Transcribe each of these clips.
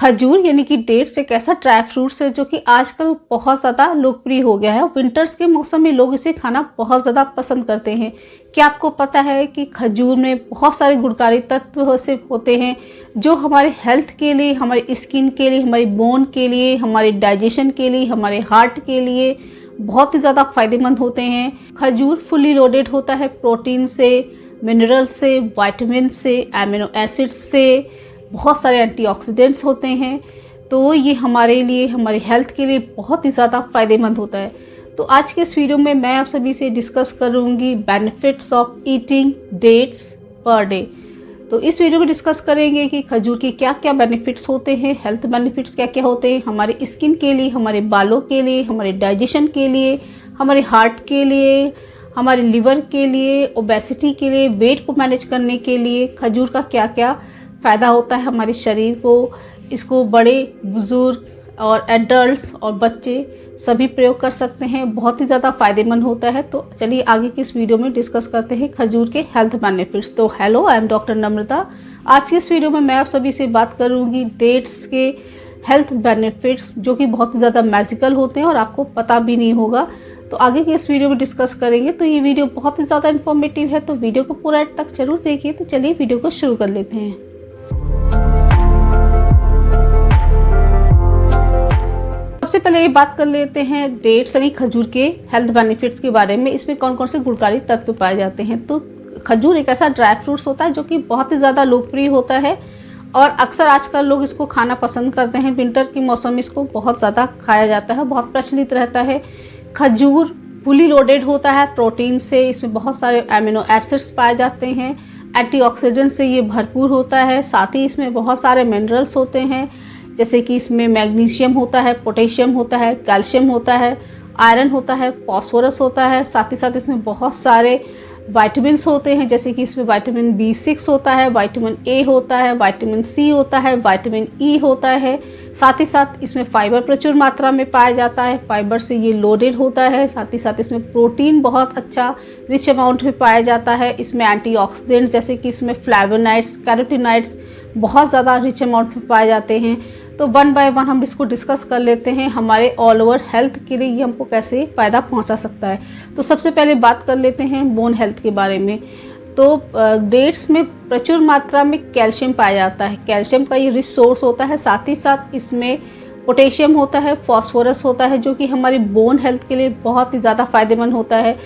खजूर यानी कि डेट्स एक ऐसा ड्राई फ्रूट्स है जो कि आजकल बहुत ज़्यादा लोकप्रिय हो गया है। विंटर्स के मौसम में लोग इसे खाना बहुत ज़्यादा पसंद करते हैं। क्या आपको पता है कि खजूर में बहुत सारे गुणकारी तत्व से होते हैं जो हमारे हेल्थ के लिए, हमारी स्किन के लिए, हमारी बोन के लिए, हमारे डाइजेशन के लिए, हमारे हार्ट के लिए बहुत ही ज़्यादा फायदेमंद होते हैं। खजूर फुली लोडेड होता है प्रोटीन से, मिनरल से, वाइटामिन से, एमिनो एसिड्स से, बहुत सारे एंटीऑक्सीडेंट्स होते हैं। तो ये हमारे लिए, हमारी हेल्थ के लिए बहुत ही ज़्यादा फ़ायदेमंद होता है। तो आज के इस वीडियो में मैं आप सभी से डिस्कस करूँगी benefits of eating dates per day. तो इस वीडियो में डिस्कस करेंगे कि खजूर के क्या क्या बेनिफिट्स होते हैं, हेल्थ बेनिफिट्स क्या क्या होते हैं हमारे स्किन के लिए, हमारे बालों के लिए, हमारे डाइजेशन के लिए, हमारे हार्ट के लिए, हमारे लिवर के लिए, ओबेसिटी के लिए, वेट को मैनेज करने के लिए खजूर का क्या क्या फ़ायदा होता है हमारे शरीर को। इसको बड़े, बुज़ुर्ग और एडल्ट्स और बच्चे सभी प्रयोग कर सकते हैं, बहुत ही ज़्यादा फ़ायदेमंद होता है। तो चलिए आगे की इस वीडियो में डिस्कस करते हैं खजूर के हेल्थ बेनिफिट्स। तो हेलो, आई एम डॉक्टर नम्रता। आज की इस वीडियो में मैं आप सभी से बात करूंगी डेट्स के हेल्थ बेनिफिट्स जो कि बहुत ही ज़्यादा मैजिकल होते हैं और आपको पता भी नहीं होगा। तो आगे की इस वीडियो में डिस्कस करेंगे। तो ये वीडियो बहुत ही ज़्यादा इन्फॉर्मेटिव है, तो वीडियो को पूरा एंड तक जरूर देखिए। तो चलिए वीडियो को शुरू कर लेते हैं। सबसे पहले ये बात कर लेते हैं डेट्स यानी खजूर के हेल्थ बेनिफिट्स के बारे में। इसमें कौन कौन से गुणकारी तत्व पाए जाते हैं। तो खजूर एक ऐसा ड्राई फ्रूट्स होता है जो कि बहुत ही ज़्यादा लोकप्रिय होता है और अक्सर आजकल लोग इसको खाना पसंद करते हैं। विंटर के मौसम में इसको बहुत ज़्यादा खाया जाता है, बहुत प्रचलित रहता है। खजूर फुली लोडेड होता है प्रोटीन से, इसमें बहुत सारे एमिनो एसिड्स पाए जाते हैं, एंटीऑक्सीडेंट से ये भरपूर होता है। साथ ही इसमें बहुत सारे मिनरल्स होते हैं, जैसे कि इसमें मैग्नीशियम होता है, पोटेशियम होता है, कैल्शियम होता है, आयरन होता है, फास्फोरस होता है। साथ ही साथ इसमें बहुत सारे विटामिन्स होते हैं, जैसे कि इसमें विटामिन B6 होता है, विटामिन A होता है, विटामिन C होता है, विटामिन E होता है। साथ ही साथ इसमें फाइबर प्रचुर मात्रा में पाया जाता है, फाइबर से ये लोडेड होता है। साथ ही साथ इसमें प्रोटीन बहुत अच्छा रिच अमाउंट में पाया जाता है। इसमें एंटीऑक्सीडेंट्स जैसे कि इसमें फ्लेवोनॉइड्स, कैरोटीनॉइड्स बहुत ज़्यादा रिच अमाउंट में पाए जाते हैं। तो वन बाय वन हम इसको डिस्कस कर लेते हैं हमारे ऑल ओवर हेल्थ के लिए ये हमको कैसे फ़ायदा पहुंचा सकता है। तो सबसे पहले बात कर लेते हैं बोन हेल्थ के बारे में। तो डेट्स में प्रचुर मात्रा में कैल्शियम पाया जाता है, कैल्शियम का ये रिच सोर्स होता है। साथ ही साथ इसमें पोटेशियम होता है, फास्फोरस होता है, जो कि हमारी बोन हेल्थ के लिए बहुत ही ज़्यादा फ़ायदेमंद होता है।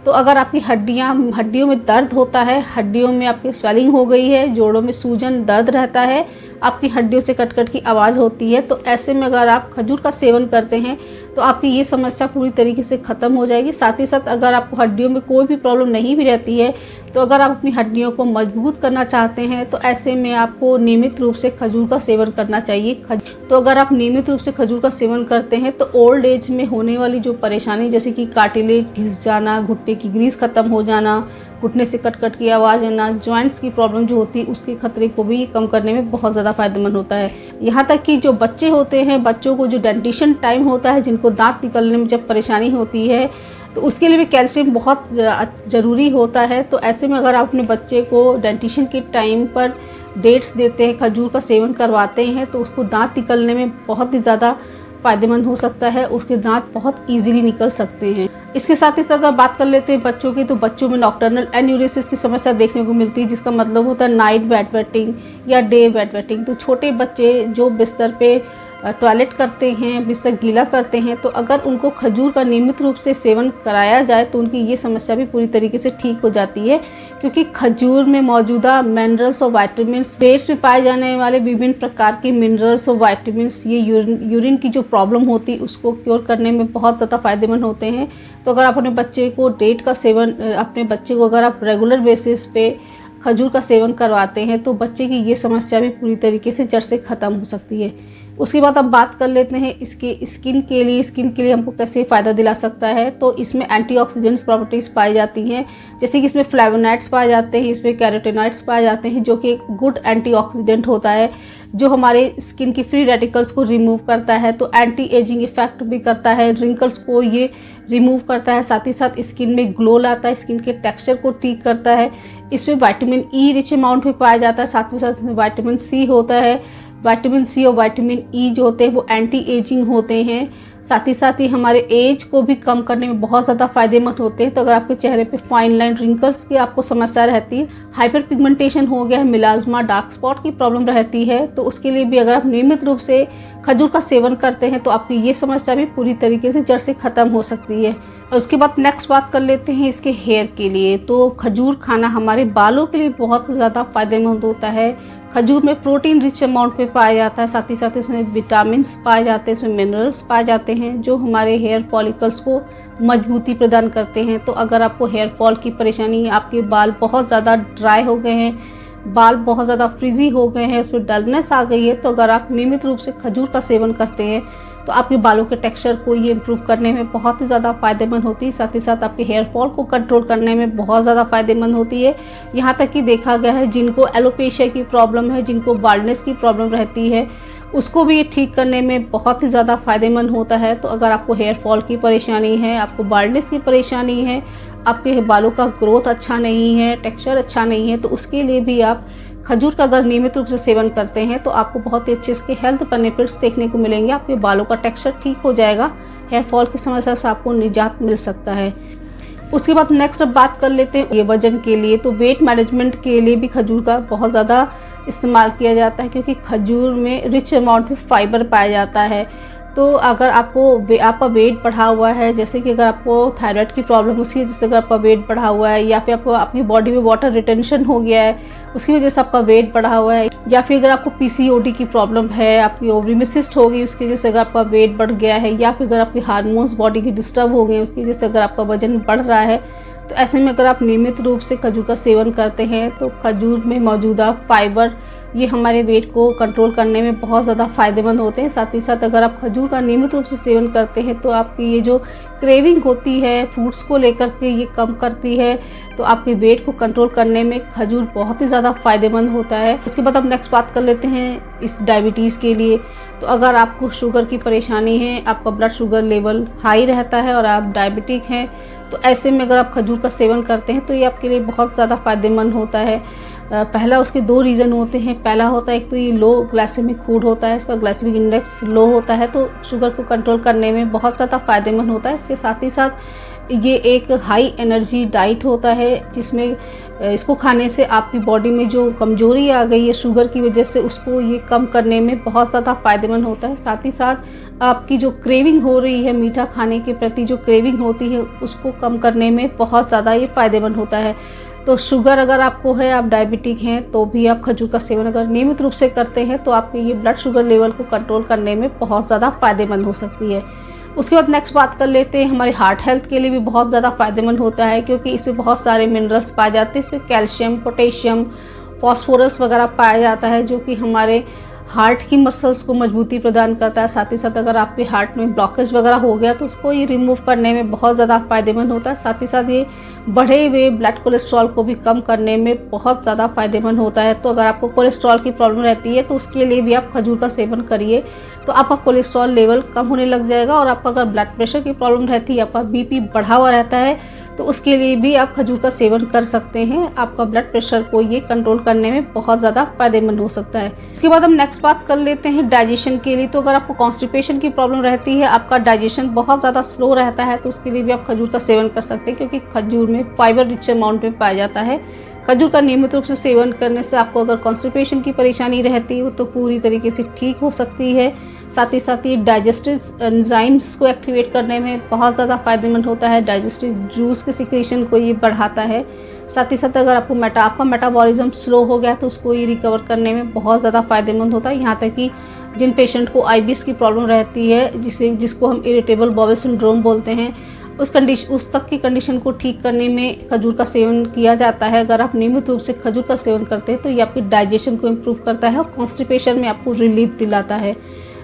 तो अगर आपकी हड्डियों में दर्द होता है, हड्डियों में आपकी स्वेलिंग हो गई है, जोड़ों में सूजन, दर्द रहता है, आपकी हड्डियों से कट कट की आवाज़ होती है, तो ऐसे में अगर आप खजूर का सेवन करते हैं तो आपकी ये समस्या पूरी तरीके से ख़त्म हो जाएगी। साथ ही साथ अगर आपको हड्डियों में कोई भी प्रॉब्लम नहीं भी रहती है, तो अगर आप अपनी हड्डियों को मजबूत करना चाहते हैं तो ऐसे में आपको नियमित रूप से खजूर का सेवन करना चाहिए। तो अगर आप नियमित रूप से खजूर का सेवन करते हैं तो ओल्ड एज में होने वाली जो परेशानी, जैसे कि कार्टिलेज घिस जाना, घुटने की ग्रीस खत्म हो जाना, घुटने से कट कट की आवाज़ आना, जॉइंट्स की प्रॉब्लम जो होती है उसके खतरे को भी कम करने में बहुत ज़्यादा फायदेमंद होता है। यहाँ तक कि जो बच्चे होते हैं, बच्चों को जो डेंटिशन टाइम होता है, जिनको दांत निकलने में जब परेशानी होती है, तो उसके लिए भी कैल्शियम बहुत ज़रूरी होता है। तो ऐसे में अगर आप अपने बच्चे को डेंटिशन के टाइम पर डेट्स देते हैं, खजूर का सेवन करवाते हैं, तो उसको दांत निकलने में बहुत ही ज़्यादा फ़ायदेमंद हो सकता है, उसके दांत बहुत ईजिली निकल सकते हैं। इसके साथ ही अगर बात कर लेते हैं बच्चों की, तो बच्चों में नॉक्टर्नल एन्यूरेसिस की समस्या देखने को मिलती है, जिसका मतलब होता है नाइट बेडवेटिंग या डे बेडवेटिंग। तो छोटे बच्चे जो बिस्तर पे टॉयलेट करते हैं, बिस्तर गीला करते हैं, तो अगर उनको खजूर का नियमित रूप से सेवन कराया जाए तो उनकी ये समस्या भी पूरी तरीके से ठीक हो जाती है, क्योंकि खजूर में मौजूदा मिनरल्स और वाइटामिन्स, पेट्स में पाए जाने वाले विभिन्न प्रकार के मिनरल्स और वाइटामिन्स ये यूरिन की जो प्रॉब्लम होती है उसको क्योर करने में बहुत ज़्यादा फायदेमंद होते हैं। तो अगर आप अपने बच्चे को डेट का सेवन, अपने बच्चे को अगर आप रेगुलर बेसिस पे खजूर का सेवन करवाते हैं तो बच्चे की ये समस्या भी पूरी तरीके से जड़ से ख़त्म हो सकती है। उसके बाद अब बात कर लेते हैं इसके स्किन के लिए हमको कैसे फ़ायदा दिला सकता है। तो इसमें एंटीऑक्सीडेंट्स प्रॉपर्टीज़ पाई जाती हैं, जैसे कि इसमें फ्लेवोनॉइड्स पाए जाते हैं, इसमें कैरोटीनॉइड्स पाए जाते हैं, जो कि एक गुड एंटीऑक्सीडेंट होता है, जो हमारे स्किन की फ्री रेडिकल्स को रिमूव करता है। तो एंटी एजिंग इफेक्ट भी करता है, रिंकल्स को ये रिमूव करता है। साथ ही साथ स्किन में ग्लो लाता है, स्किन के टेक्सचर को ठीक करता है। इसमें विटामिन E रिच अमाउंट में पाया जाता है। साथ ही साथ इसमें विटामिन C होता है, विटामिन सी और विटामिन ई जो होते हैं वो एंटी एजिंग होते हैं, साथ ही हमारे एज को भी कम करने में बहुत ज़्यादा फायदेमंद होते हैं। तो अगर आपके चेहरे पे फाइन लाइन, रिंकल्स की आपको समस्या रहती है, हाइपर पिगमेंटेशन हो गया है, मिलाज्मा, डार्क स्पॉट की प्रॉब्लम रहती है, तो उसके लिए भी अगर आप नियमित रूप से खजूर का सेवन करते हैं तो आपकी ये समस्या भी पूरी तरीके से जड़ से ख़त्म हो सकती है। उसके बाद नेक्स्ट बात कर लेते हैं इसके हेयर के लिए। तो खजूर खाना हमारे बालों के लिए बहुत ज़्यादा फायदेमंद होता है। खजूर में प्रोटीन रिच अमाउंट में पाया जाता है, साथ ही साथ इसमें विटामिन्स पाए जाते हैं, इसमें मिनरल्स पाए जाते हैं जो हमारे हेयर फॉलिकल्स को मजबूती प्रदान करते हैं। तो अगर आपको हेयर फॉल की परेशानी है, आपके बाल बहुत ज़्यादा ड्राई हो गए हैं, बाल बहुत ज़्यादा फ्रिजी हो गए हैं, उसमें डलनेस आ गई है, तो अगर आप नियमित रूप से खजूर का सेवन करते हैं तो आपके बालों के टेक्सचर को ये इम्प्रूव करने में बहुत ही ज़्यादा फायदेमंद होती है। साथ ही साथ आपके हेयर फॉल को कंट्रोल करने में बहुत ज़्यादा फायदेमंद होती है। यहाँ तक कि देखा गया है जिनको एलोपेशिया की प्रॉब्लम है, जिनको बाल्डनेस की प्रॉब्लम रहती है, उसको भी ये ठीक करने में बहुत ही ज़्यादा फायदेमंद होता है। तो अगर आपको हेयर फॉल की परेशानी है, आपको बाल्डनेस की परेशानी है, आपके बालों का ग्रोथ अच्छा नहीं है, टेक्सचर अच्छा नहीं है, तो उसके लिए भी आप खजूर का अगर नियमित रूप से सेवन करते हैं तो आपको बहुत ही अच्छे इसके हेल्थ बेनिफिट्स देखने को मिलेंगे। आपके बालों का टेक्सचर ठीक हो जाएगा, हेयर फॉल की समस्या से आपको निजात मिल सकता है। उसके बाद नेक्स्ट अब बात कर लेते हैं ये वजन के लिए। तो वेट मैनेजमेंट के लिए भी खजूर का बहुत ज़्यादा इस्तेमाल किया जाता है, क्योंकि खजूर में रिच अमाउंट में फाइबर पाया जाता है। तो अगर आपका वेट बढ़ा हुआ है, जैसे कि अगर आपको थायराइड की प्रॉब्लम उसकी वजह से अगर आपका वेट बढ़ा हुआ है, या फिर आपको अपनी बॉडी में वाटर रिटेंशन हो गया है उसकी वजह से आपका वेट बढ़ा हुआ है, या फिर अगर आपको पीसीओडी की प्रॉब्लम है, आपकी ओवरी में सिस्ट हो गई उसकी वजह से अगर आपका वेट बढ़ गया है, या फिर अगर आपके हार्मोन्स बॉडी की डिस्टर्ब हो गए उसकी वजह से अगर आपका वजन बढ़ रहा है, तो ऐसे में अगर आप नियमित रूप से खजूर का सेवन करते हैं तो खजूर में मौजूदा फाइबर ये हमारे वेट को कंट्रोल करने में बहुत ज़्यादा फायदेमंद होते हैं। साथ ही साथ अगर आप खजूर का नियमित रूप से सेवन करते हैं तो आपकी ये जो क्रेविंग होती है फूड्स को लेकर के ये कम करती है, तो आपके वेट को कंट्रोल करने में खजूर बहुत ही ज़्यादा फायदेमंद होता है। उसके बाद अब नेक्स्ट बात कर लेते हैं इस डायबिटीज़ के लिए। तो अगर आपको शुगर की परेशानी है, आपका ब्लड शुगर लेवल हाई रहता है और आप डायबिटिक हैं, तो ऐसे में अगर आप खजूर का सेवन करते हैं तो ये आपके लिए बहुत ज़्यादा फायदेमंद होता है। पहला उसके दो रीज़न होते हैं। पहला होता है एक तो ये लो ग्लाइसेमिक फूड होता है, इसका ग्लाइसेमिक इंडेक्स लो होता है तो शुगर को कंट्रोल करने में बहुत ज़्यादा फायदेमंद होता है। इसके साथ ही साथ ये एक हाई एनर्जी डाइट होता है जिसमें इसको खाने से आपकी बॉडी में जो कमजोरी आ गई है शुगर की वजह से उसको ये कम करने में बहुत ज़्यादा फायदेमंद होता है। साथ ही साथ आपकी जो क्रेविंग हो रही है, मीठा खाने के प्रति जो क्रेविंग होती है उसको कम करने में बहुत ज़्यादा ये फायदेमंद होता है। तो शुगर अगर आपको है, आप डायबिटिक हैं, तो भी आप खजूर का सेवन अगर नियमित रूप से करते हैं तो आपके ये ब्लड शुगर लेवल को कंट्रोल करने में बहुत ज़्यादा फायदेमंद हो सकती है। उसके बाद नेक्स्ट बात कर लेते हैं हमारे हार्ट हेल्थ के लिए भी बहुत ज़्यादा फायदेमंद होता है, क्योंकि इसमें बहुत सारे मिनरल्स पाए जाते हैं। इसमें कैल्शियम, पोटेशियम, फॉस्फोरस वगैरह पाया जाता है जो कि हमारे हार्ट की मसल्स को मजबूती प्रदान करता है। साथ ही साथ अगर आपके हार्ट में ब्लॉकेज वगैरह हो गया तो उसको ये रिमूव करने में बहुत ज़्यादा फायदेमंद होता है। साथ ही साथ ये बढ़े हुए ब्लड कोलेस्ट्रॉल को भी कम करने में बहुत ज़्यादा फायदेमंद होता है। तो अगर आपको कोलेस्ट्रॉल की प्रॉब्लम रहती है तो उसके लिए भी आप खजूर का सेवन करिए, तो आपका कोलेस्ट्रॉल लेवल कम होने लग जाएगा। और आपका अगर ब्लड प्रेशर की प्रॉब्लम रहती है, आपका बीपी बढ़ा हुआ रहता है, तो उसके लिए भी आप खजूर का सेवन कर सकते हैं। आपका ब्लड प्रेशर को ये कंट्रोल करने में बहुत ज़्यादा फायदेमंद हो सकता है। इसके बाद हम नेक्स्ट बात कर लेते हैं डाइजेशन के लिए। तो अगर आपको कॉन्स्टिपेशन की प्रॉब्लम रहती है, आपका डाइजेशन बहुत ज़्यादा स्लो रहता है, तो उसके लिए भी आप खजूर का सेवन कर सकते हैं, क्योंकि खजूर में फाइबर रिच अमाउंट में पाया जाता है। खजूर का नियमित रूप से सेवन करने से आपको अगर कॉन्स्टिपेशन की परेशानी रहती है तो पूरी तरीके से ठीक हो सकती है। साथ ही साथ ये डाइजेस्टिव एंजाइम्स को एक्टिवेट करने में बहुत ज़्यादा फायदेमंद होता है। डाइजेस्टिव जूस के सिक्रेशन को ये बढ़ाता है। साथ ही साथ अगर आपका मेटाबॉलिज्म स्लो हो गया तो उसको ये रिकवर करने में बहुत ज़्यादा फायदेमंद होता है। यहाँ तक कि जिन पेशेंट को आईबीएस की प्रॉब्लम रहती है, जिसको हम इरिटेबल बाउल सिंड्रोम बोलते हैं, उस तक की कंडीशन को ठीक करने में खजूर का सेवन किया जाता है। अगर आप नियमित रूप से खजूर का सेवन करते हैं तो ये आपकी डाइजेशन को इम्प्रूव करता है और कॉन्स्टिपेशन में आपको रिलीफ दिलाता है।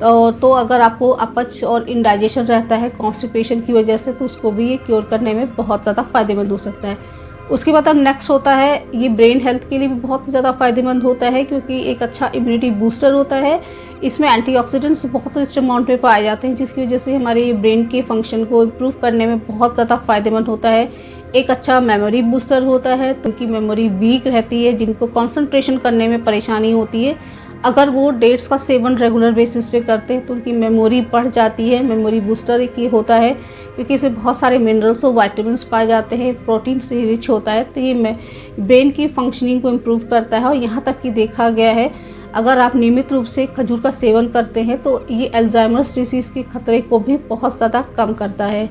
तो अगर आपको अपच और इंडाइजेशन रहता है कॉन्स्टिपेशन की वजह से, तो उसको भी ये क्योर करने में बहुत ज़्यादा फायदेमंद हो सकता है। उसके बाद अब नेक्स्ट होता है ये ब्रेन हेल्थ के लिए भी बहुत ही ज़्यादा फायदेमंद होता है, क्योंकि एक अच्छा इम्यूनिटी बूस्टर होता है। इसमें एंटीऑक्सीडेंट्स बहुत रिच अमाउंट में पाए जाते हैं, जिसकी वजह से हमारे ब्रेन के फंक्शन को इम्प्रूव करने में बहुत ज़्यादा फायदेमंद होता है। एक अच्छा मेमोरी बूस्टर होता है, तो उनकी मेमोरी वीक रहती है, जिनको कंसंट्रेशन करने में परेशानी होती है, अगर वो डेट्स का सेवन रेगुलर बेसिस पे करते हैं तो उनकी मेमोरी बढ़ जाती है। मेमोरी बूस्टर एक ये होता है क्योंकि इसमें बहुत सारे मिनरल्स और वाइटामिन्स पाए जाते हैं, प्रोटीन से रिच होता है, तो ये ब्रेन की फंक्शनिंग को इम्प्रूव करता है। और यहाँ तक कि देखा गया है अगर आप नियमित रूप से खजूर का सेवन करते हैं तो ये अल्जाइमर्स डिसीज़ के खतरे को भी बहुत ज़्यादा कम करता है।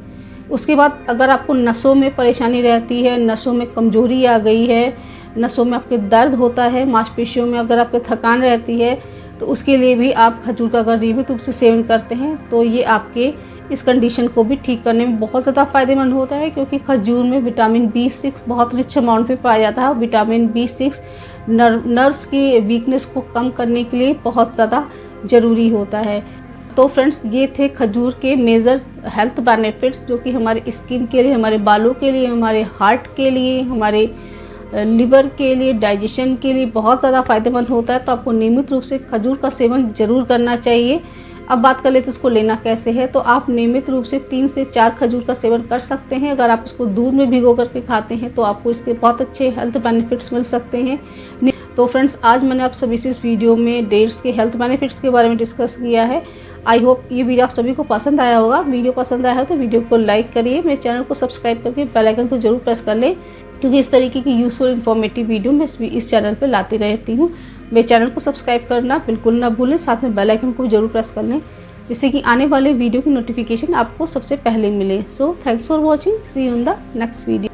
उसके बाद अगर आपको नसों में परेशानी रहती है, नसों में कमजोरी आ गई है, नसों में आपके दर्द होता है, मांसपेशियों में अगर आपको थकान रहती है, तो उसके लिए भी आप खजूर का अगर नियमित रूप से सेवन करते हैं तो ये आपके इस कंडीशन को भी ठीक करने में बहुत ज़्यादा फ़ायदेमंद होता है। क्योंकि खजूर में विटामिन B6 बहुत रिच अमाउंट में पाया जाता है। विटामिन B6 नर्व्स की वीकनेस को कम करने के लिए बहुत ज़्यादा ज़रूरी होता है। तो फ्रेंड्स, ये थे खजूर के मेजर हेल्थ बेनिफिट्स जो कि हमारे स्किन के लिए, हमारे बालों के लिए, हमारे हार्ट के लिए, हमारे लिवर के लिए, डाइजेशन के लिए बहुत ज़्यादा फ़ायदेमंद होता है। तो आपको नियमित रूप से खजूर का सेवन ज़रूर करना चाहिए। अब बात कर लेते हैं इसको लेना कैसे है। तो आप नियमित रूप से 3 से 4 खजूर का सेवन कर सकते हैं। अगर आप इसको दूध में भिगो करके खाते हैं तो आपको इसके बहुत अच्छे हेल्थ बेनिफिट्स मिल सकते हैं। तो फ्रेंड्स, आज मैंने आप सभी से इस वीडियो में डेट्स के हेल्थ बेनिफिट्स के बारे में डिस्कस किया है। आई होप ये वीडियो आप सभी को पसंद आया होगा। वीडियो पसंद आया हो तो वीडियो को लाइक करिए, मेरे चैनल को सब्सक्राइब करके बेल आइकन को जरूर प्रेस कर लें, क्योंकि इस तरीके की यूजफुल इन्फॉर्मेटिव वीडियो मैं इस चैनल पर लाती रहती हूँ। मेरे चैनल को सब्सक्राइब करना बिल्कुल ना भूलें, साथ में बेल आइकन को जरूर प्रेस कर लें जिससे कि आने वाले वीडियो की नोटिफिकेशन आपको सबसे पहले मिले। So thanks for watching, see you in the next video.